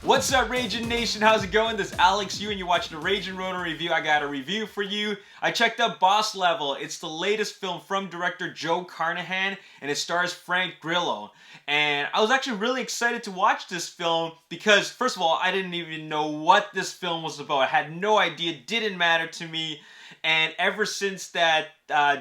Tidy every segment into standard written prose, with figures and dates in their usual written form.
What's up, Ragin Nation? How's it going? This is Alex Yu, and you're watching the Ragin Ronin review. I got a review for you. I checked out Boss Level. It's the latest film from director Joe Carnahan, and it stars Frank Grillo. And I was actually really excited to watch this film because, first of all, I didn't even know what this film was about. I had no idea. It didn't matter to me. And ever since that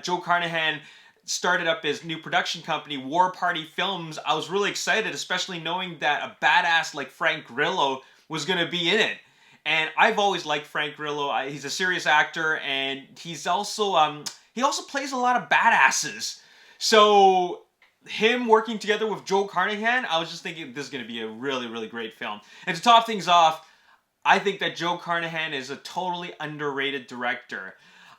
Joe Carnahan started up his new production company, War Party Films, I was really excited, especially knowing that a badass like Frank Grillo was going to be in it. And I've always liked Frank Grillo. He's a serious actor, and he's also he also plays a lot of badasses. So him working together with Joe Carnahan, I was just thinking this is going to be a really, really great film. And to top things off, I think that Joe Carnahan is a totally underrated director.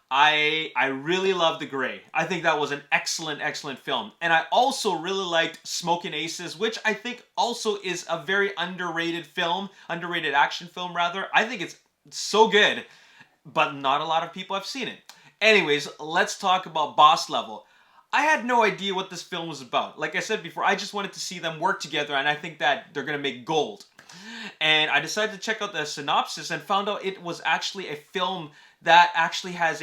I really love The Grey. I think that was an excellent, excellent film. And I also really liked Smokin' Aces, which I think also is a very underrated film, underrated action film rather. I think it's so good, but not a lot of people have seen it. Anyways, let's talk about Boss Level. I had no idea what this film was about. Like I said before, I just wanted to see them work together, and I think that they're going to make gold. And I decided to check out the synopsis and found out it was actually a film that actually has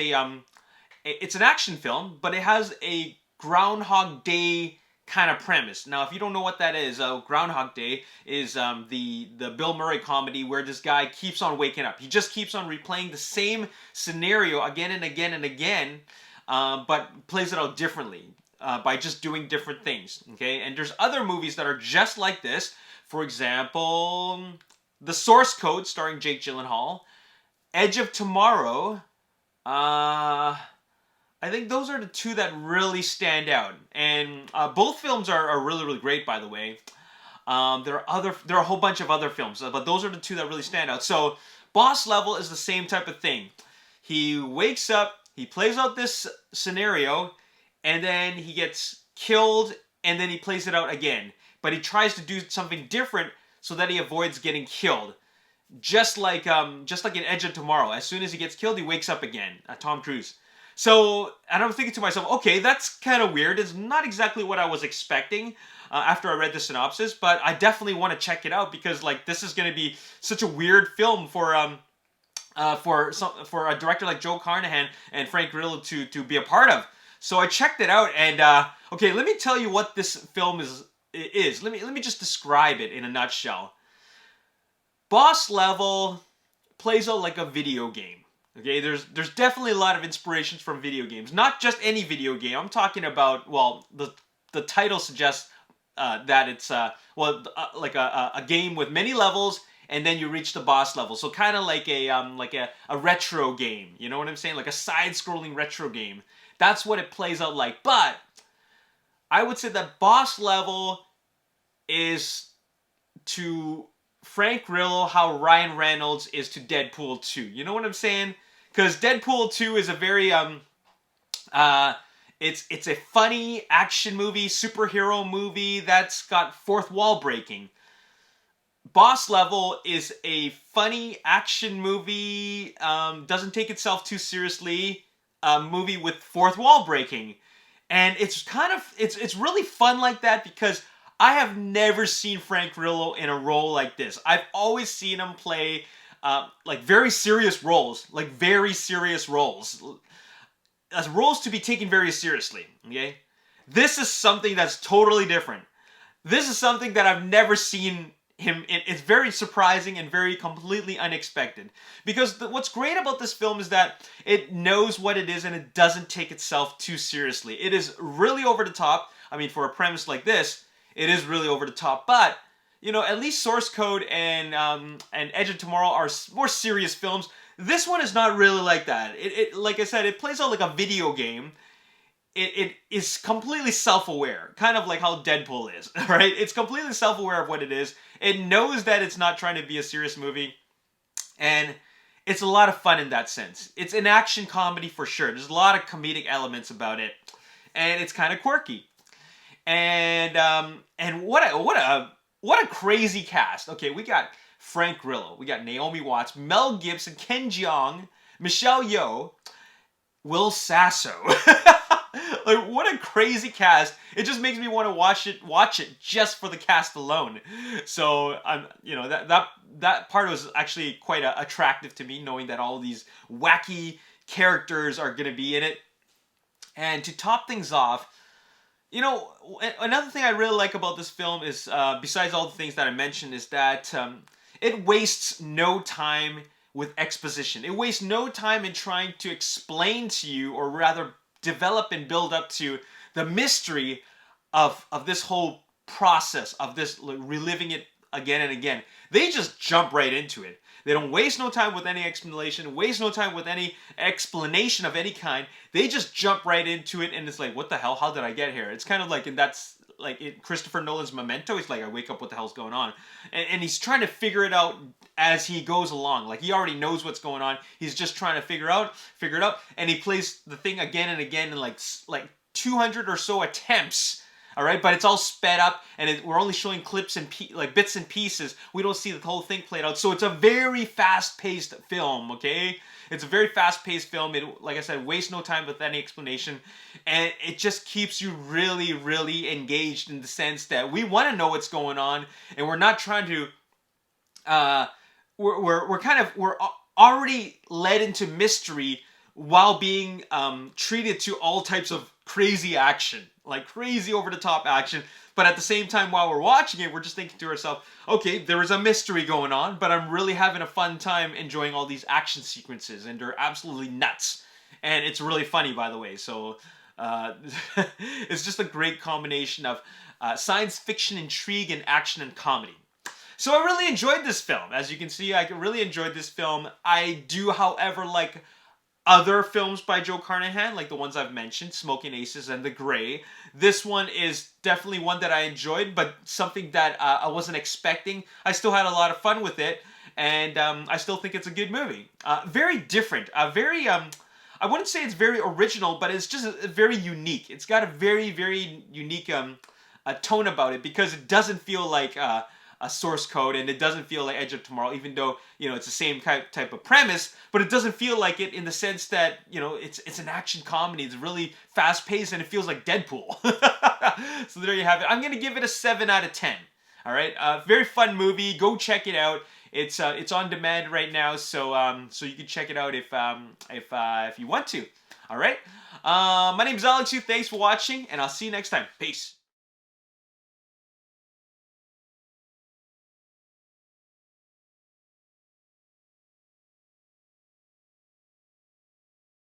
it's an action film, but it has a Groundhog Day kind of premise. Now, if you don't know what that is, Groundhog Day is the Bill Murray comedy where this guy keeps on waking up. He just keeps on replaying the same scenario again and again and again, but plays it out differently by just doing different things, okay? And there's other movies that are just like this. For example, The Source Code, starring Jake Gyllenhaal, Edge of Tomorrow. I think those are the two that really stand out, and both films are really, really great, by the way. There are a whole bunch of other films, but those are the two that really stand out. So Boss Level is the same type of thing. He wakes up, he plays out this scenario, and then he gets killed, and then he plays it out again. But he tries to do something different so that he avoids getting killed. Just like in Edge of Tomorrow. As soon as he gets killed, he wakes up again. Tom Cruise. So, and I'm thinking to myself, okay, that's kind of weird. It's not exactly what I was expecting after I read the synopsis, but I definitely want to check it out because, like, this is going to be such a weird film for a director like Joe Carnahan and Frank Grillo to be a part of. So I checked it out, and okay, let me tell you what this film is. Let me just describe it in a nutshell. Boss Level plays out like a video game. Okay, there's definitely a lot of inspirations from video games. Not just any video game. I'm talking about, well, the title suggests that it's like a game with many levels, and then you reach the boss level. So kind of like a retro game. You know what I'm saying? Like a side-scrolling retro game. That's what it plays out like. But I would say that Boss Level is to Frank Grillo how Ryan Reynolds is to Deadpool 2. You know what I'm saying? Because Deadpool 2 is a very it's a funny action movie, superhero movie that's got fourth wall breaking. Boss Level is a funny action movie, doesn't take itself too seriously, movie with fourth wall breaking. And it's it's really fun like that because I have never seen Frank Grillo in a role like this. I've always seen him play like very serious roles, as roles to be taken very seriously, okay? This is something that's totally different. This is something that I've never seen him in. It's very surprising and very completely unexpected. Because what's great about this film is that it knows what it is and it doesn't take itself too seriously. It is really over the top. I mean, for a premise like this, it is really over the top. But, you know, at least Source Code and Edge of Tomorrow are more serious films. This one is not really like that. It like I said, it plays out like a video game. It is completely self-aware, kind of like how Deadpool is, right? It's completely self-aware of what it is. It knows that it's not trying to be a serious movie, and it's a lot of fun in that sense. It's an action comedy for sure. There's a lot of comedic elements about it, and it's kind of quirky. And what a crazy cast. Okay, we got Frank Grillo, we got Naomi Watts, Mel Gibson, Ken Jeong, Michelle Yeoh, Will Sasso. Like, what a crazy cast. It just makes me want to watch it just for the cast alone. So I'm, that part was actually quite attractive to me, knowing that all these wacky characters are going to be in it. And to top things off, another thing I really like about this film is, besides all the things that I mentioned, is that it wastes no time with exposition. It wastes no time in trying to explain to you, or rather develop and build up to, the mystery of this whole process of this, reliving it again and again. They just jump right into it. They don't waste no time with any explanation, waste no time with any explanation of any kind. They just jump right into it, and it's like, what the hell? How did I get here? It's kind of like, and that's like Christopher Nolan's Memento. He's like, I wake up, what the hell's going on? And he's trying to figure it out as he goes along. Like, he already knows what's going on. He's just trying to figure it out. And he plays the thing again and again in like 200 or so attempts. All right, but it's all sped up, and we're only showing clips and bits and pieces. We don't see the whole thing played out. So it's a very fast-paced film, okay? It's a very fast-paced film. It, like I said, wastes no time with any explanation, and it just keeps you really, really engaged, in the sense that we want to know what's going on, and we're not trying to. We're already led into mystery while being treated to all types of crazy action, like crazy over-the-top action. But at the same time, while we're watching it, we're just thinking to ourselves, okay, there is a mystery going on, but I'm really having a fun time enjoying all these action sequences, and they're absolutely nuts. And it's really funny, by the way. So it's just a great combination of science fiction, intrigue, and action and comedy. So I really enjoyed this film. As you can see, I really enjoyed this film. I do, however, like other films by Joe Carnahan, like the ones I've mentioned, Smoking Aces and The Grey. This one is definitely one that I enjoyed, but something that I wasn't expecting. I still had a lot of fun with it, and I still think it's a good movie. Very different, very, I wouldn't say it's very original, but it's just very unique. It's got a very, very unique a tone about it, because it doesn't feel like a source code, and it doesn't feel like Edge of Tomorrow, even though, it's the same type of premise, but it doesn't feel like it in the sense that, it's an action comedy. It's really fast paced, and it feels like Deadpool. So there you have it. I'm going to give it a 7 out of 10. All right. Very fun movie. Go check it out. It's on demand right now. So you can check it out if you want to. All right. My name's Alex. Thanks for watching, and I'll see you next time. Peace.